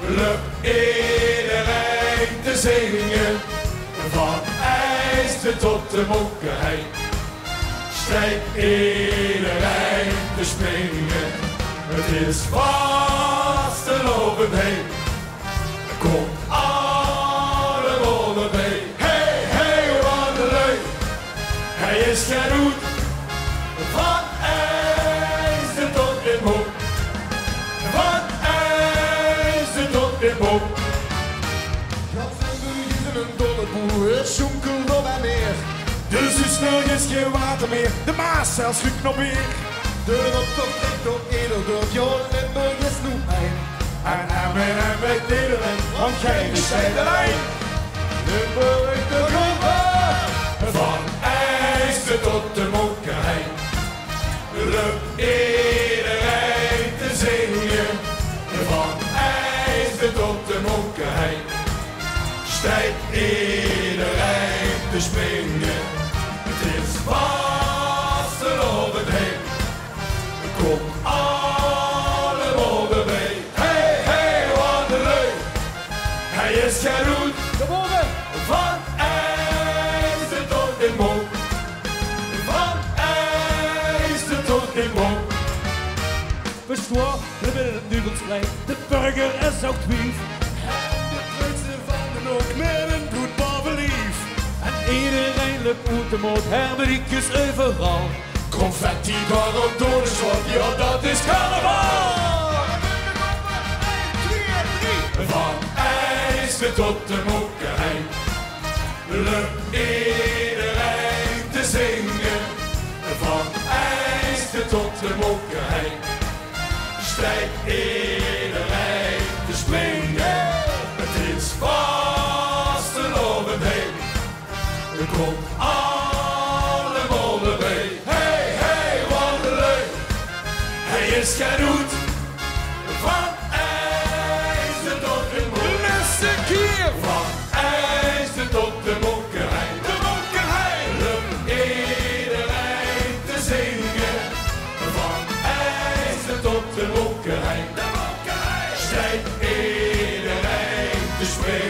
Lukt iedereen te zingen, van IJsden tot de Mokkehei. Strijkt iedereen te springen, het is vastelovend heen. Komt allemaal erbij. Hey, hey, wat een leuk. Hij is geroet, van IJsden tot in Mok. Van IJsden tot in Mok. Gazembuur is een dolle boer, het zonkelt op en neer. Dus is nergens geen water meer, de Maas zelfs ruikt nog meer. De Rotterdam trekt op Ederdorp, joh, Limburg is nu mijn. En bij Nederland, want geen scheiterij. Limburg de Groeven! Van IJsden tot de Mokkehei. Lukt iedereen te zingen, van IJsden tot de Mokkehei. Strijkt iedereen te springen, het is vastelovend heen. Komt allemaal erbij. Hey, hey, wat een leuk. Hij is geroet, van IJsden tot in Mok. Van IJsden tot in Mok. Bestoor, we willen het nudelsplein, de burger is ook kwief. En de prinsen van de Nok met een goed bovenlief. En iedereen lukt uit de mond, herberikjes overal. Confetti daarop door de zwart, ja dat is carnaval. Van IJsden tot de Mokkehei. Lukt iedereen te zingen, van IJsden tot de Mokkehei. Strijkt iedereen te springen, het is vastelovend heen. Er komt allemaal erbij. Hey, hey, wat een leuk. Hij is geroet, van IJsden tot de Mokkehei. Laatste keer! Van IJsden tot de Mokkehei. De Mokkehei. Lukt iedereen te zingen, van IJsden tot de Mokkehei. De Mokkehei. Strijkt iedereen te springen.